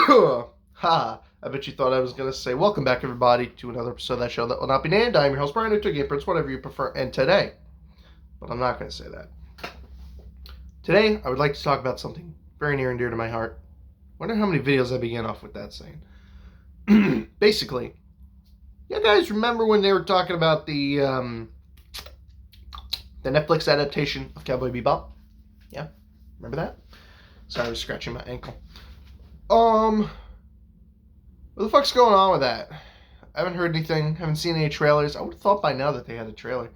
Ha! I bet you thought I was going to say, welcome back, everybody, to another episode of that show that will not be named. I'm your host, Brian, or Game Prince, whatever you prefer, and today, but I'm not going to say that. Today, I would like to talk about something very near and dear to my heart. Wonder how many videos I began off with that saying. Basically, you guys remember when they were talking about the Netflix adaptation of Cowboy Bebop? Yeah? Remember that? Sorry, I was scratching my ankle. What the fuck's going on with that? I haven't heard anything, haven't seen any trailers. I would have thought by now that they had a trailer.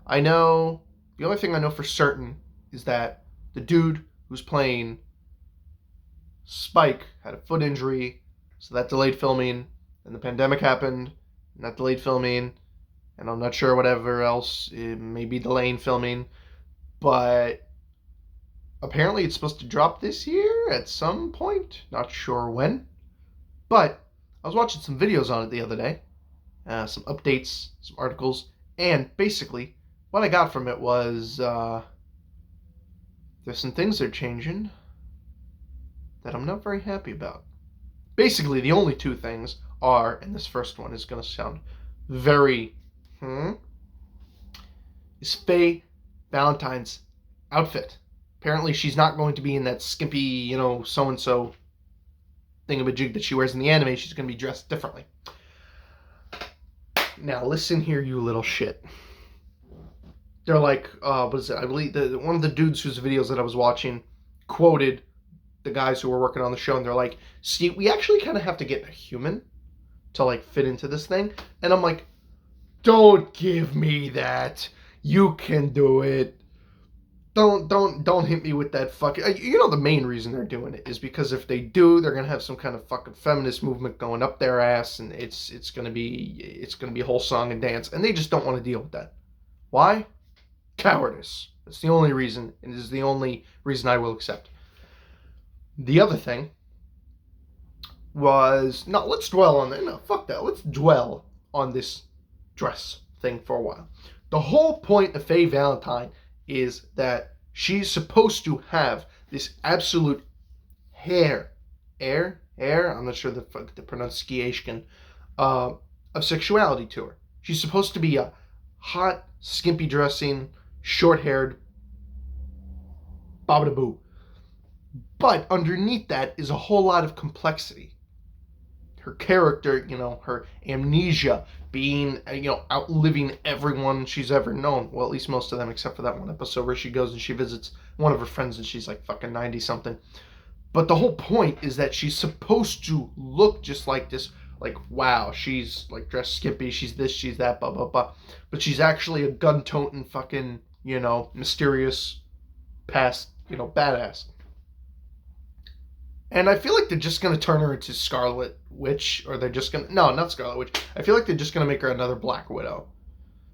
I know, the only thing I know for certain is that the dude who's playing Spike had a foot injury, so that delayed filming, and the pandemic happened, and that delayed filming, and I'm not sure whatever else, it may be delaying filming, but apparently it's supposed to drop this year at some point, not sure when, but I was watching some videos on it the other day, some updates, some articles, and basically what I got from it was there's some things that are changing that I'm not very happy about. Basically, the only two things are, and this first one is going to sound very, is Faye Valentine's outfit. Apparently, she's not going to be in that skimpy, so-and-so thingamajig that she wears in the anime. She's going to be dressed differently. Now, listen here, you little shit. They're like, what is it? I believe one of the dudes whose videos that I was watching quoted the guys who were working on the show, and they're like, see, we actually kind of have to get a human to, like, fit into this thing. And I'm like, don't give me that. You can do it. Don't hit me with that fucking... the main reason they're doing it is because if they do, they're gonna have some kind of fucking feminist movement going up their ass, and it's gonna be a whole song and dance, and they just don't want to deal with that. Why? Cowardice. That's the only reason, and it is the only reason I will accept. The other thing was... No, let's dwell on that. No, fuck that. Let's dwell on this dress thing for a while. The whole point of Faye Valentine is that she's supposed to have this absolute air, I'm not sure the pronunciation, of sexuality to her. She's supposed to be a hot, skimpy dressing, short-haired babadaboo. But underneath that is a whole lot of complexity. Her character, her amnesia, being, outliving everyone she's ever known. Well, at least most of them, except for that one episode where she goes and she visits one of her friends and she's like fucking 90-something. But the whole point is that she's supposed to look just like this, like, wow, she's like dressed skimpy, she's this, she's that, blah, blah, blah. But she's actually a gun-toting fucking, mysterious past, badass. And I feel like they're just going to turn her into Scarlet Witch, or they're just going to... No, not Scarlet Witch. I feel like they're just going to make her another Black Widow.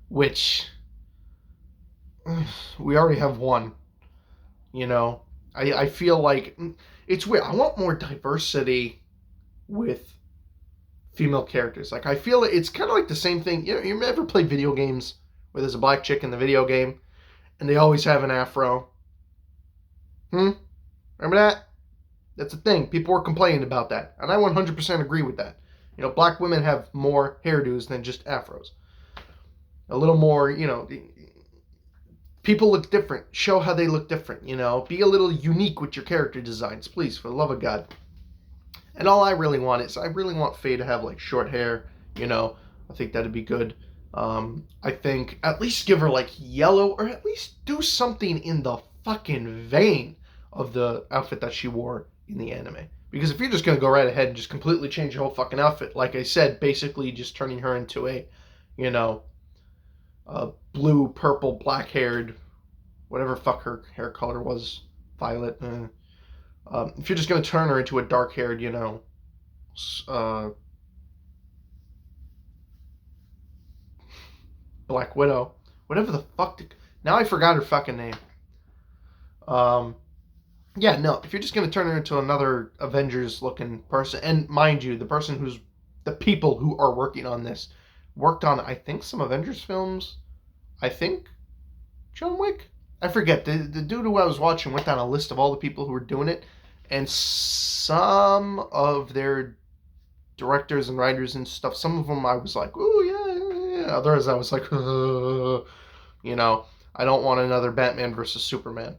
Which... we already have one. I feel like... It's weird. I want more diversity with female characters. Like, I feel it's kind of like the same thing. You ever play video games where there's a black chick in the video game, and they always have an afro? Remember that? That's a thing. People were complaining about that. And I 100% agree with that. Black women have more hairdos than just afros. A little more, people look different. Show how they look different, Be a little unique with your character designs, please, for the love of God. And all I really want is, I really want Faye to have, like, short hair, I think that'd be good. I think at least give her, like, yellow, or at least do something in the fucking vein of the outfit that she wore in the anime. Because if you're just going to go right ahead and just completely change your whole fucking outfit, like I said, basically just turning her into a blue, purple, black-haired, whatever fuck her hair color was, violet. If you're just going to turn her into a dark-haired, Black Widow, whatever the fuck. Now I forgot her fucking name. Yeah, no, if you're just going to turn her into another Avengers-looking person, and mind you, the people who are working on this worked on, I think, some Avengers films. I think John Wick? I forget. The dude who I was watching went down a list of all the people who were doing it, And some of their directors and writers and stuff, some of them I was like, ooh, yeah, yeah. Others I was like, you know, I don't want another Batman versus Superman,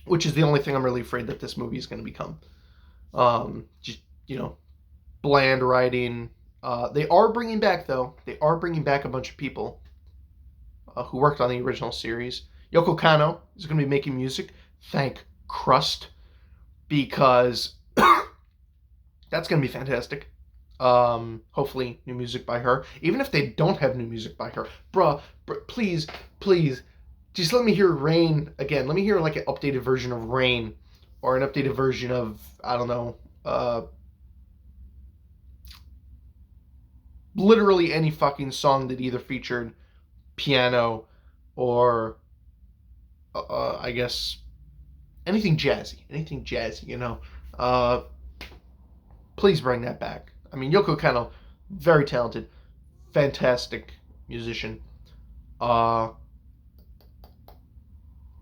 which is the only thing I'm really afraid that this movie is going to become. Just, you know, bland writing. They are bringing back, though, a bunch of people who worked on the original series. Yoko Kanno is going to be making music. Thank Crust, because that's going to be fantastic. Hopefully new music by her. Even if they don't have new music by her, bruh, please, just let me hear Rain again. Let me hear like an updated version of Rain, or an updated version of, I don't know, literally any fucking song that either featured piano or I guess anything jazzy, you know. Please bring that back. I mean, Yoko Kanno, very talented, fantastic musician.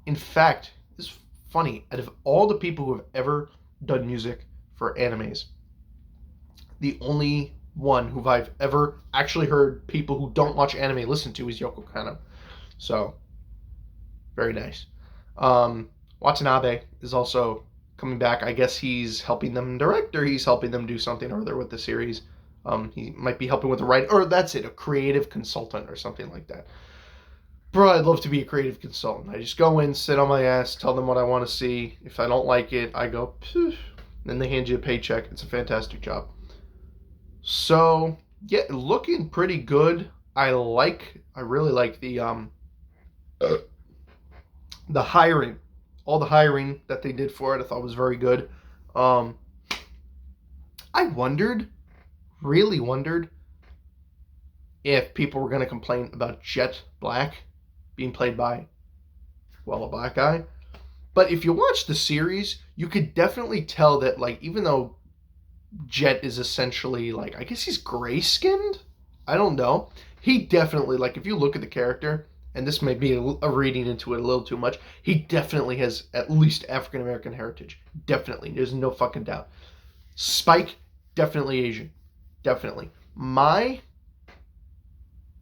In fact, it's funny. Out of all the people who have ever done music for animes, the only one who I've ever actually heard people who don't watch anime listen to is Yoko Kanno. So, very nice. Watanabe is also coming back. I guess he's helping them direct, or he's helping them do something or other with the series. He might be helping with the writing, or that's it, a creative consultant or something like that. Bro, I'd love to be a creative consultant. I just go in, sit on my ass, tell them what I want to see. If I don't like it, I go, phew. Then they hand you a paycheck. It's a fantastic job. So, yeah, looking pretty good. I really like the hiring. All the hiring that they did for it, I thought was very good. I really wondered if people were going to complain about Jet Black being played by, well, a black guy. But if you watch the series, you could definitely tell that, like, even though Jet is essentially, like, I guess he's gray-skinned? I don't know. He definitely, like, if you look at the character, and this may be a reading into it a little too much, he definitely has at least African-American heritage. Definitely. There's no fucking doubt. Spike, definitely Asian. Definitely. Mai,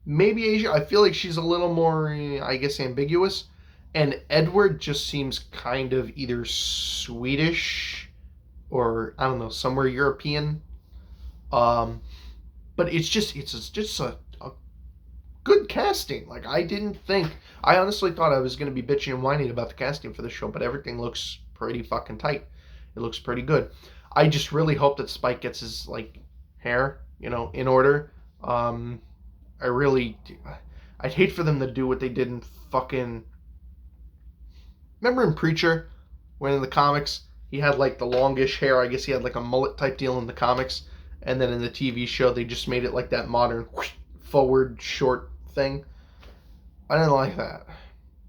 maybe Asian. I feel like she's a little more, I guess, ambiguous. And Edward just seems kind of either Swedish or, I don't know, somewhere European. But it's just a good casting. Like, I honestly thought I was going to be bitching and whining about the casting for the show, but everything looks pretty fucking tight. It looks pretty good. I just really hope that Spike gets his, like, hair, in order. I'd hate for them to do what they did in fucking... Remember in Preacher, when in the comics, he had, like, the longish hair? I guess he had, like, a mullet type deal in the comics. And then in the TV show, they just made it like that modern, forward, short thing. I didn't like that.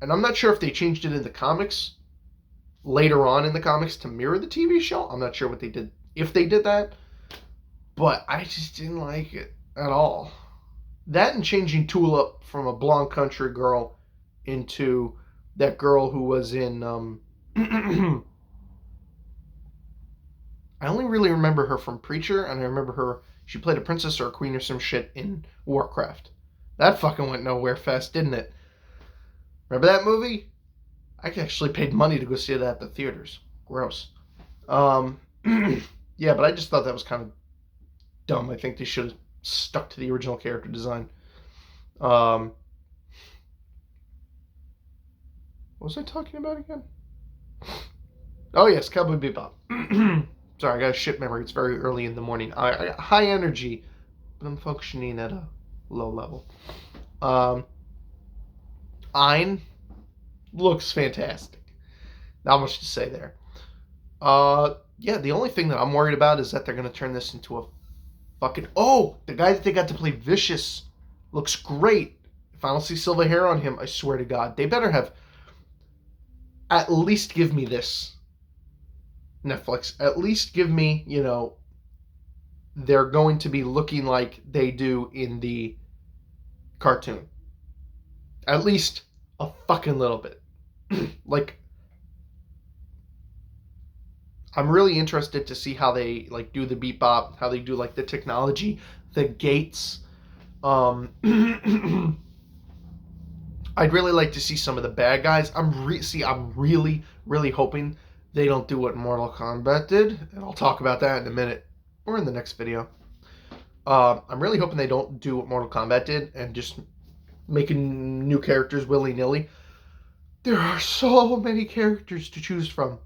And I'm not sure if they changed it in the comics, later on in the comics, to mirror the TV show. I'm not sure what they did, if they did that. But I just didn't like it at all. That and changing Tulip from a blonde country girl into that girl who was in... I only really remember her from Preacher, and I remember she played a princess or a queen or some shit in Warcraft. That fucking went nowhere fast, didn't it? Remember that movie? I actually paid money to go see that at the theaters. Gross. Yeah, but I just thought that was kind of dumb. I think they should have stuck to the original character design. What was I talking about again? Oh, yes, Cowboy Bebop. Sorry, I got a shit memory. It's very early in the morning. I got high energy, but I'm functioning at a low level. Ein looks fantastic. Not much to say there. Yeah, the only thing that I'm worried about is that they're going to turn this into a fucking... Oh, the guy that they got to play Vicious looks great. If I don't see silver hair on him, I swear to God, they better have... At least give me this. Netflix, at least give me, they're going to be looking like they do in the cartoon. At least a fucking little bit. Like, I'm really interested to see how they like do the Bebop, how they do like the technology, the gates. I'd really like to see some of the bad guys. I'm really hoping they don't do what Mortal Kombat did, and I'll talk about that in a minute or in the next video. I'm really hoping they don't do what Mortal Kombat did and just making new characters willy-nilly. There are so many characters to choose from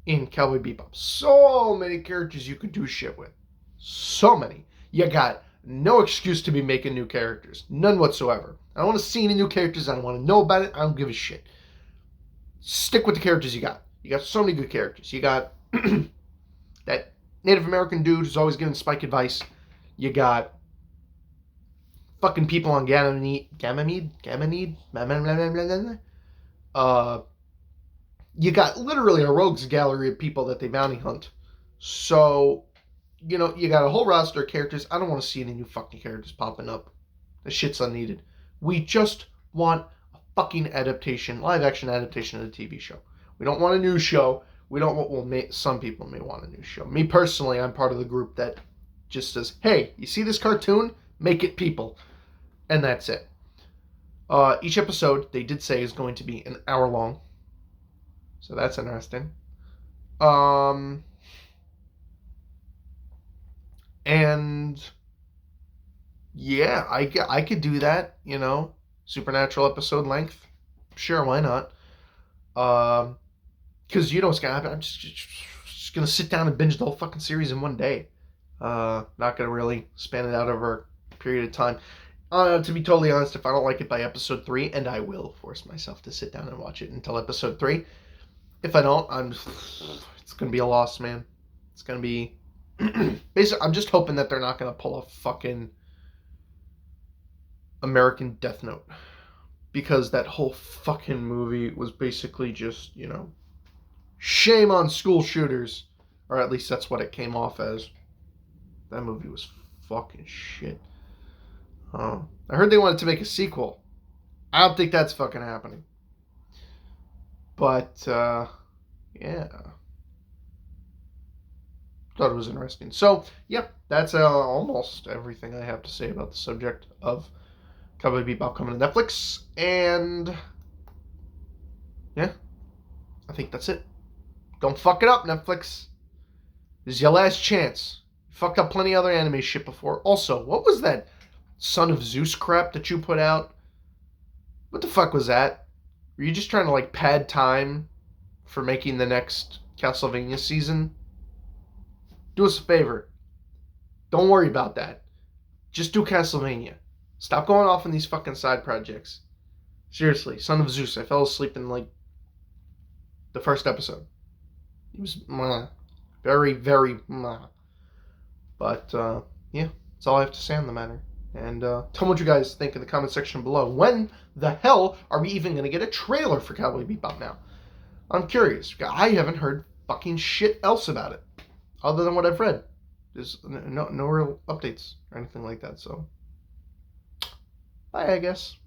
in Cowboy Bebop. So many characters you could do shit with. So many. You got no excuse to be making new characters. None whatsoever. I don't want to see any new characters. I don't want to know about it. I don't give a shit. Stick with the characters you got. You got so many good characters. You got that Native American dude who's always giving Spike advice. You got fucking people on Ganymede. You got literally a rogues gallery of people that they bounty hunt. So, you know, you got a whole roster of characters. I don't want to see any new fucking characters popping up. The shit's unneeded. We just want a fucking adaptation, live action adaptation of the TV show. We don't want a new show. We don't want, well, some people may want a new show. Me personally, I'm part of the group that just says, hey, you see this cartoon? Make it people. And that's it. Each episode, they did say, is going to be an hour long. So that's interesting. And yeah, I could do that, you know, supernatural episode length. Sure, why not? Because you know what's gonna happen. I'm just gonna sit down and binge the whole fucking series in one day. Not gonna really span it out over a period of time. To be totally honest, if I don't like it by episode 3, and I will force myself to sit down and watch it until episode 3. If I don't, it's gonna be a loss, man. It's gonna be basically. I'm just hoping that they're not gonna pull a fucking American Death Note, because that whole fucking movie was basically just, you know, shame on school shooters, or at least that's what it came off as. That movie was fucking shit. I heard they wanted to make a sequel. I don't think that's fucking happening. But, yeah. Thought it was interesting. So, yep, that's almost everything I have to say about the subject of Cowboy Bebop coming to Netflix. And, yeah, I think that's it. Don't fuck it up, Netflix. This is your last chance. You fucked up plenty of other anime shit before. Also, what was that Son of Zeus crap that you put out? What the fuck was that? Were you just trying to, like, pad time for making the next Castlevania season? Do us a favor. Don't worry about that. Just do Castlevania. Stop going off on these fucking side projects. Seriously, Son of Zeus. I fell asleep in, like, the first episode. It was very, very But, yeah, that's all I have to say on the matter. And tell me what you guys think in the comment section below. When the hell are we even going to get a trailer for Cowboy Bebop now? I'm curious. I haven't heard fucking shit else about it, other than what I've read. There's no real updates or anything like that, so bye, I guess.